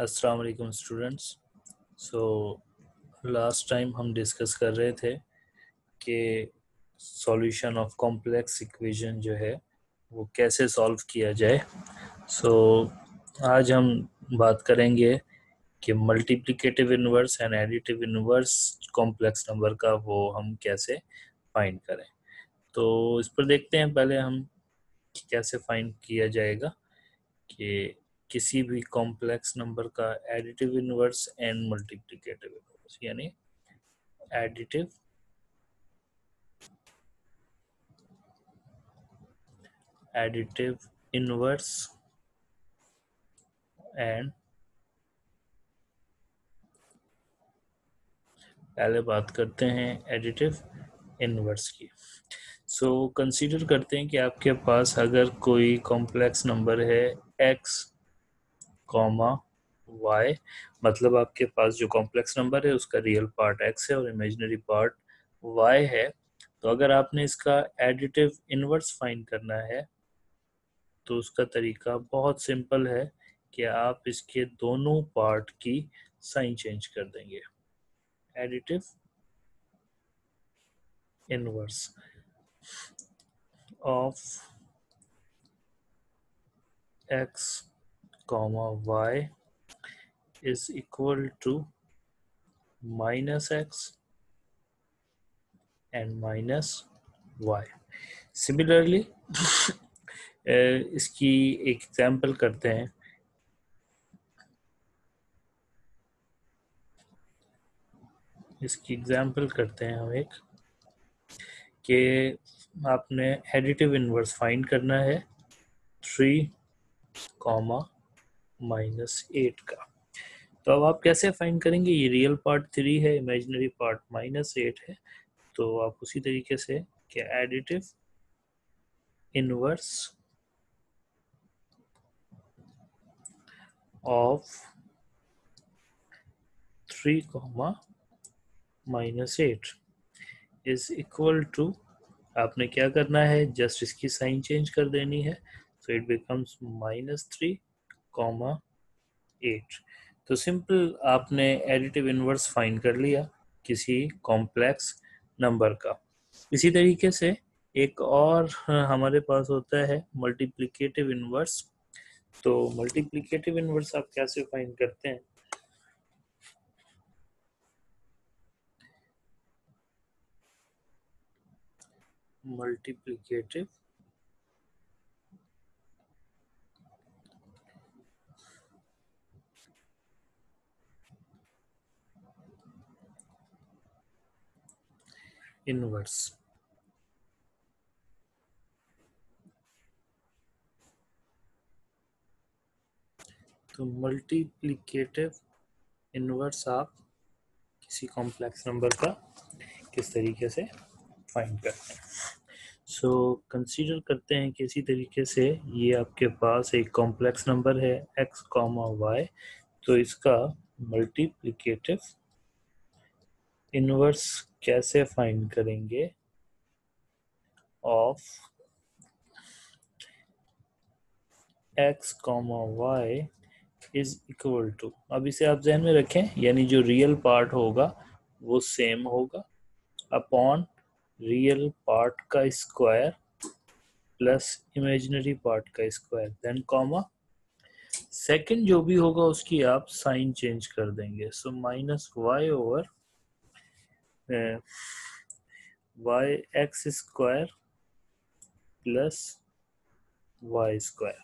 अस्सलाम वालेकुम students. So last time हम डिस्कस कर रहे थे कि सॉल्यूशन ऑफ कॉम्प्लेक्स इक्वेशन जो है वो कैसे सॉल्व किया जाए। सो आज हम बात करेंगे कि multiplicative inverse and additive inverse complex number का वो हम कैसे फाइंड करें। तो इस पर देखते हैं पहले हम कि कैसे फाइंड किया जाएगा कि किसी भी कॉम्प्लेक्स नंबर का additive inverse and multiplicative inverse, यानी एडिटिव इनवर्स एंड पहले बात करते हैं एडिटिव इनवर्स की। सो कंसीडर करते हैं कि आपके पास अगर कोई कॉम्प्लेक्स नंबर है x कॉमा y, मतलब आपके पास जो कॉम्प्लेक्स नंबर है उसका रियल पार्ट x है और इमेजिनरी पार्ट y है। तो अगर आपने इसका एडिटिव इनवर्स फाइंड करना है तो उसका तरीका बहुत सिंपल है कि आप इसके दोनों पार्ट की साइन चेंज कर देंगे। Additive inverse of x comma y is equal to minus x and minus y. Similarly इसकी एग्जाम्पल करते हैं। हम एक कि आपने एडिटिव इनवर्स फाइंड करना है 3 कॉमा -8 का। तो अब आप कैसे फाइंड करेंगे? ये रियल पार्ट 3 है, इमेजिनरी पार्ट -8 है। तो आप उसी तरीके से कि additive inverse of 3 comma -8 is equal to, आपने क्या करना है, जस्ट इसकी साइन चेंज कर देनी है। So it becomes -3 comma 8। तो सिंपल आपने एडिटिव इनवर्स फाइंड कर लिया किसी कॉम्प्लेक्स नंबर का। इसी तरीके से एक और हमारे पास होता है मल्टीप्लिकेटिव इनवर्स। तो मल्टीप्लिकेटिव इनवर्स आप कैसे फाइंड करते हैं? मल्टीप्लिकेटिव इनवर्स, तो मल्टीप्लिकेटिव इनवर्स आप किसी कॉम्प्लेक्स नंबर का किस तरीके से फाइंड करते हैं। सो कंसीडर करते हैं कि इसी तरीके से ये आपके पास एक कॉम्प्लेक्स नंबर है x कॉमा y। तो इसका मल्टीप्लिकेटिव इनवर्स कैसे फाइंड करेंगे of x comma y is equal to, अब इसे आप ध्यान में रखें, यानी जो रियल पार्ट होगा वो सेम होगा अपॉन रियल पार्ट का स्क्वायर प्लस इमेजिनरी पार्ट का स्क्वायर, देन कॉमा सेकंड जो भी होगा उसकी आप साइन चेंज कर देंगे। So -y over Y X square plus Y square.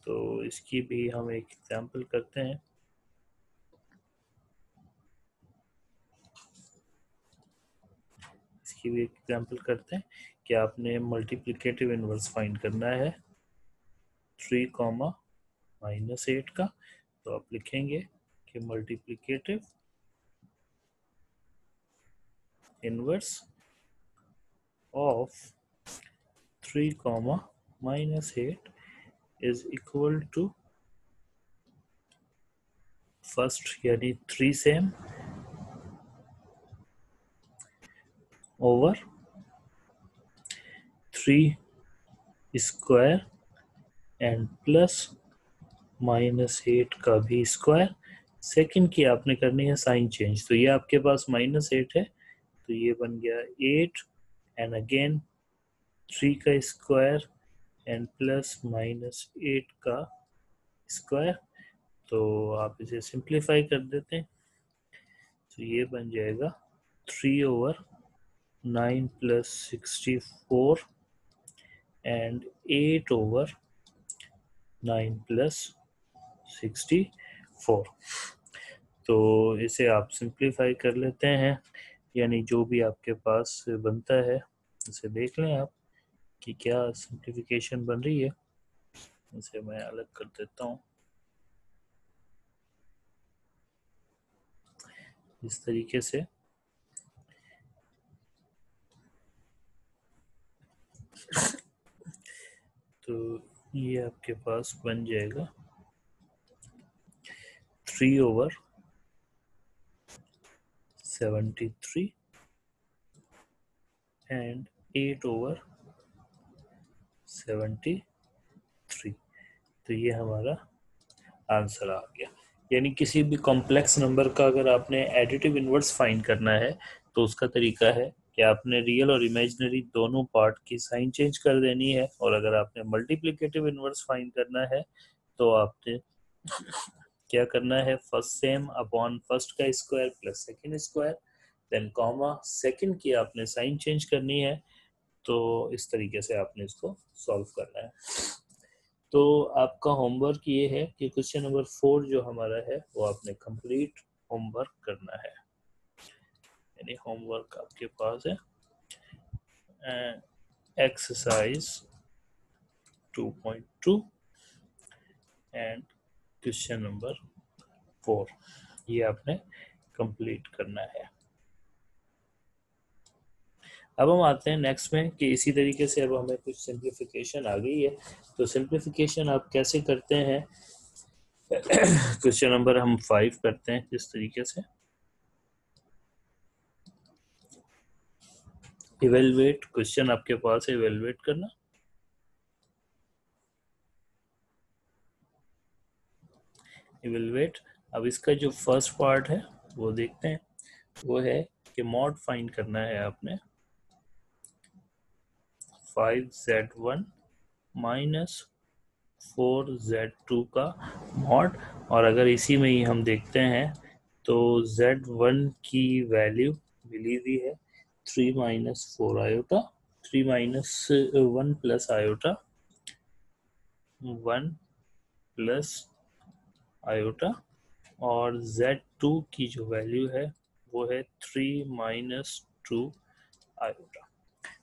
तो इसकी भी हम एक एग्जांपल करते हैं। कि आपने मल्टीप्लिकेटिव इनवर्स फाइंड करना है 3 कॉमा -8 का। तो आप लिखेंगे कि multiplicative inverse of 3 comma -8 is equal to first यानी 3 same over 3 square and plus -8 का भी स्क्वायर, सेकंड की आपने करनी है साइन चेंज, तो ये आपके पास -8 है, तो ये बन गया 8 एंड अगेन 3 का स्क्वायर एंड प्लस -8 का स्क्वायर। तो आप इसे सिंप्लीफाई कर देते हैं, तो ये बन जाएगा 3/9 + 64 एंड 8/9 + 64। तो इसे आप सिंप्लीफाई कर लेते हैं, यानी जो भी आपके पास बनता है इसे देख लें आप कि क्या सिंप्लीफिकेशन बन रही है। इसे मैं अलग कर देता हूँ इस तरीके से। तो ये आपके पास बन जाएगा 3/73 एंड 8/73। तो ये हमारा आंसर आ गया। यानी किसी भी कॉम्प्लेक्स नंबर का अगर आपने एडिटिव इनवर्स फाइंड करना है तो उसका तरीका है कि आपने रियल और इमेजिनरी दोनों पार्ट की साइन चेंज कर देनी है, और अगर आपने मल्टीप्लिकेटिव इनवर्स फाइंड करना है तो आपने क्या करना है, फर्स्ट सेम अपॉन फर्स्ट का square plus second square, then comma, second की आपने साइन चेंज करनी है। तो इस तरीके से आपने इसको सॉल्व करना है। तो आपका होमवर्क ये है कि क्वेश्चन नंबर 4 जो हमारा है वो आपने कंप्लीट होमवर्क करना है। यानी होमवर्क आपके पास है एक्सरसाइज 2.2 एंड क्वेश्चन नंबर 4, ये आपने कंप्लीट करना है। अब हम आते हैं नेक्स्ट में कि इसी तरीके से अब हमें कुछ सिंप्लीफिकेशन आ गई है, तो सिंप्लीफिकेशन आप कैसे करते हैं। क्वेश्चन नंबर हम 5 करते हैं इस तरीके से, इवेलुएट, क्वेश्चन आपके पास है इवेलुएट करना। इवेलुएट, अब इसका जो फर्स्ट पार्ट है वो देखते हैं, वो है कि मॉड फाइंड करना है आपने 5z1 माइनस 4z2 का मॉड। और अगर इसी में ही हम देखते हैं तो z1 की वैल्यू मिली हुई है 3 - 4 iota, 3 - 1 plus iota, 1 plus iota, और z2 की जो वैल्यू है वो है 3 - 2 आयोटा।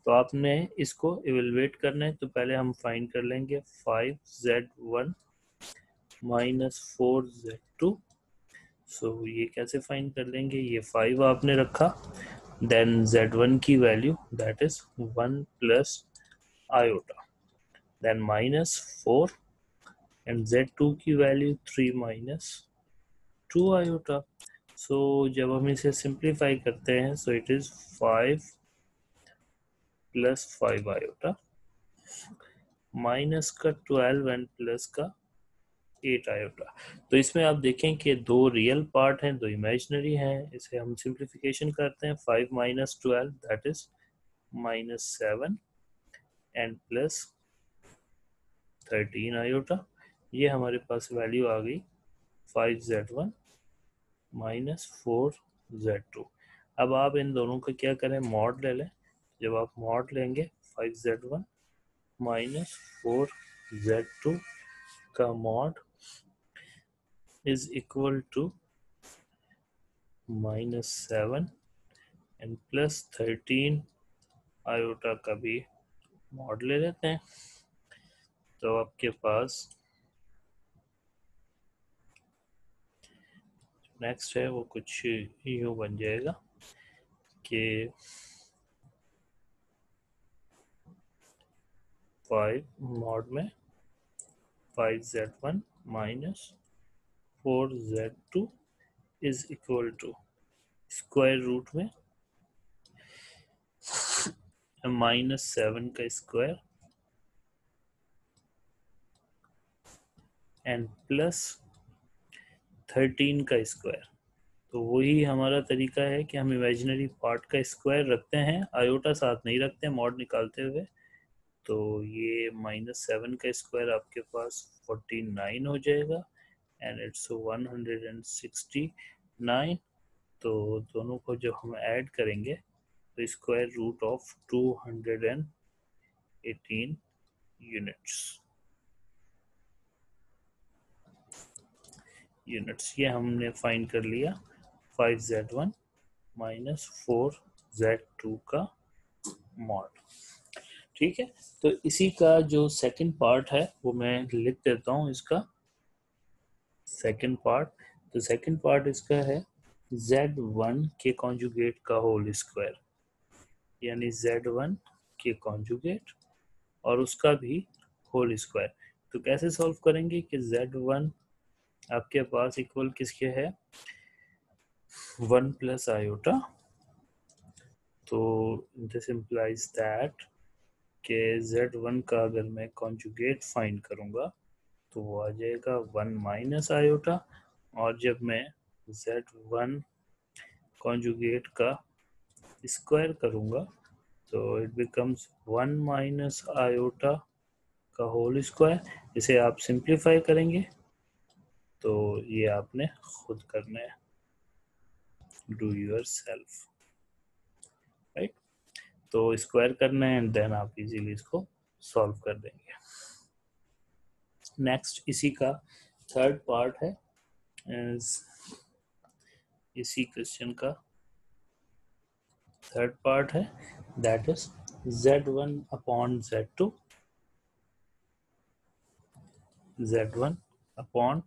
तो आपने इसको इवेलुएट करना है, तो पहले हम फाइंड कर लेंगे 5z1 माइनस 4z2। सो ये कैसे फाइंड कर लेंगे, ये 5 आपने रखा, देन z1 की value that is 1 plus iota, then -4 and z2 की वैल्यू 3 - 2 आयोटा। सो जब हम इसे सिंप्लीफाई करते हैं so it is 5 plus 5 iota minus का 12 एंड प्लस का 8 आयोटा। तो इसमें आप देखें कि दो रियल पार्ट हैं, दो इमेजिनरी हैं। इसे हम सिंप्लीफिकेशन करते हैं, 5 - 12 that is -7 and plus 13 iota. ये हमारे पास वैल्यू आ गई 5z1 माइनस 4z2। अब आप इन दोनों का क्या करें, मॉड ले लें। जब आप मॉड लेंगे 5z1 माइनस 4z2 का mod is equal to -7 and plus 13 iota का भी मॉड ले लेते हैं। तो आपके पास नेक्स्ट है वो कुछ यूँ बन जाएगा कि 5 मॉड में 5z1 minus 4z2 is equal to square root में -7 का स्क्वायर एंड प्लस 13 का स्क्वायर। तो वही हमारा तरीका है कि हम इमेजिनरी पार्ट का स्क्वायर रखते हैं, आयोटा साथ नहीं रखते हैं मॉड निकालते हुए। तो ये -7 का स्क्वायर आपके पास 49 हो जाएगा एंड इट्स 169। तो दोनों को जब हम ऐड करेंगे तो स्क्वायर रूट ऑफ 218 यूनिट्स ये हमने फाइंड कर लिया 5z1 -4z2 का मॉड। ठीक है, तो इसी का जो सेकंड पार्ट है वो मैं लिख देता हूँ इसका सेकंड पार्ट। तो सेकंड पार्ट इसका है z1 के कॉन्जुगेट का होल स्क्वायर, यानी z1 के कॉन्जुगेट और उसका भी होल स्क्वायर। तो कैसे सॉल्व करेंगे कि z1 आपके पास इक्वल किसके है 1 प्लस आयोटा। तो दिस इम्प्लाइज दैट के z1 का अगर मैं कॉन्जुगेट फाइंड करूंगा तो वो आ जाएगा 1 माइनस आयोटा, और जब मैं z1 कॉन्जुगेट का स्क्वायर करूंगा तो इट बिकम्स 1 माइनस आयोटा का होल स्क्वायर। इसे आप सिंप्लीफाई करेंगे तो ये आपने खुद करना है, डू योर सेल्फ, राइट। तो स्क्वायर करना है एंड देन आप इजीली इसको सॉल्व कर देंगे। नेक्स्ट इसी का थर्ड पार्ट है, इसी क्वेश्चन का थर्ड पार्ट है, that is z1 upon z2, z1 upon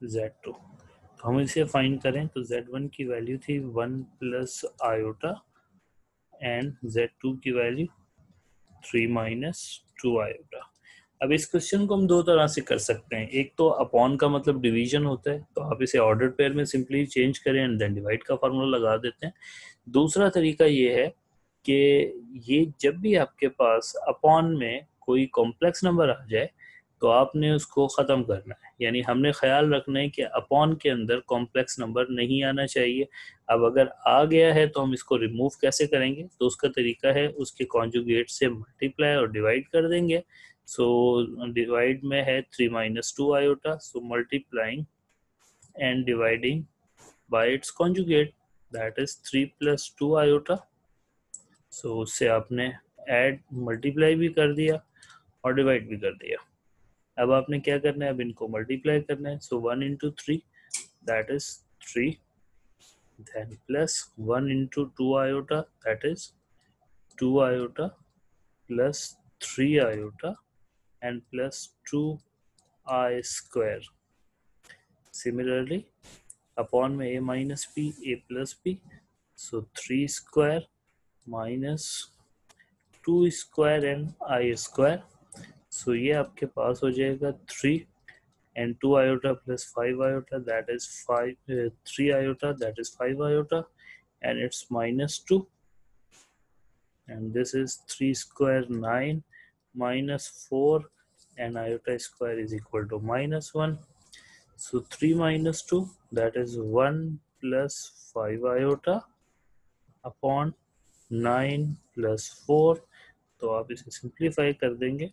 z2। तो हम इसे फाइंड करें तो z1 की वैल्यू थी 1 प्लस आयोटा एंड z2 की वैल्यू 3 माइनस 2 आयोटा। अब इस क्वेश्चन को हम दो तरह से कर सकते हैं। एक तो अपॉन का मतलब डिवीजन होता है, तो आप इसे ऑर्डर पेयर में सिंपली चेंज करें एंड देन डिवाइड का फार्मूला लगा देते हैं। दूसरा तरीका ये है कि ये जब भी आपके पास अपॉन में कोई कॉम्प्लेक्स नंबर आ जाए तो आपने उसको ख़त्म करना है, यानी हमने ख्याल रखना है कि अपॉन के अंदर कॉम्प्लेक्स नंबर नहीं आना चाहिए। अब अगर आ गया है तो हम इसको रिमूव कैसे करेंगे, तो उसका तरीका है उसके कॉन्जुगेट से मल्टीप्लाई और डिवाइड कर देंगे। सो डिवाइड में है 3 minus 2 iota, so multiplying and dividing by its conjugate that is 3 plus 2 iota. So उससे आपने ऐड मल्टीप्लाई भी कर दिया और डिवाइड भी कर दिया। अब आपने क्या करना है, अब इनको मल्टीप्लाई करना है। सो 1 into 3 that is 3, then plus 1 into 2 iota that is 2 iota plus 3 iota and plus 2 I square. Similarly upon में a minus b a plus b, so 3 square minus 2 square and I square. So ये आपके पास हो जाएगा 3 and 2 iota plus 5 iota that is 3 iota that is 5 iota and it's minus 2, and this is 3 square 9 minus 4 and iota square is equal to -1. So 3 minus 2 that is 1 plus 5 iota upon 9 plus 4। तो आप इसे simplify कर देंगे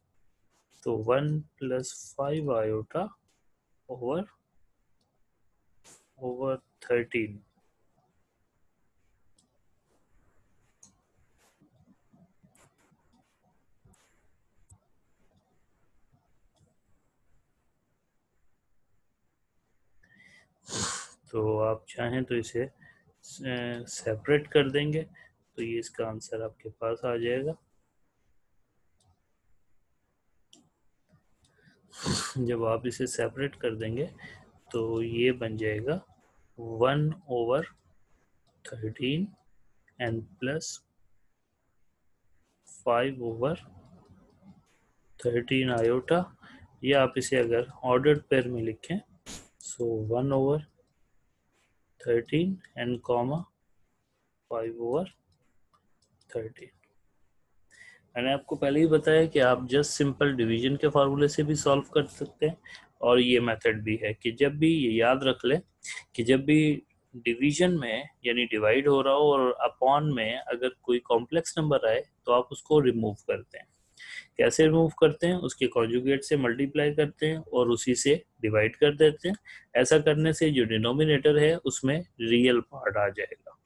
तो 1 plus 5 iota over 13। तो आप चाहें तो इसे सेपरेट कर देंगे तो ये इसका आंसर आपके पास आ जाएगा। जब आप इसे सेपरेट कर देंगे तो ये बन जाएगा 1 over 13 and plus 5 over 13 iota. या आप इसे अगर ऑर्डर्ड पेयर में लिखें सो 1 over 13 एंड कॉमा 5 over 13। मैंने आपको पहले ही बताया कि आप जस्ट सिंपल डिवीजन के फार्मूले से भी सॉल्व कर सकते हैं, और ये मेथड भी है कि जब भी ये याद रख ले कि जब भी डिवीजन में यानी डिवाइड हो रहा हो और अपॉन में अगर कोई कॉम्प्लेक्स नंबर आए तो आप उसको रिमूव करते हैं। कैसे रिमूव करते हैं? उसके कॉन्जुगेट से मल्टीप्लाई करते हैं और उसी से डिवाइड कर देते हैं। ऐसा करने से जो डिनोमिनेटर है उसमें रियल पार्ट आ जाएगा।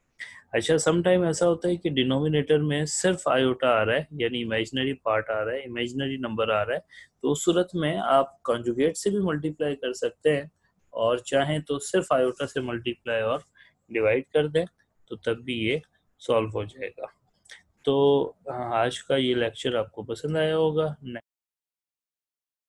अच्छा, सम टाइम ऐसा होता है कि डिनोमिनेटर में सिर्फ आयोटा आ रहा है यानी इमेजिनरी पार्ट आ रहा है, इमेजिनरी नंबर आ रहा है, तो उस सूरत में आप कॉन्जुगेट से भी मल्टीप्लाई कर सकते हैं और चाहें तो सिर्फ आयोटा से मल्टीप्लाई और डिवाइड कर दें तो तब भी ये सॉल्व हो जाएगा। तो आज का ये लेक्चर आपको पसंद आया होगा।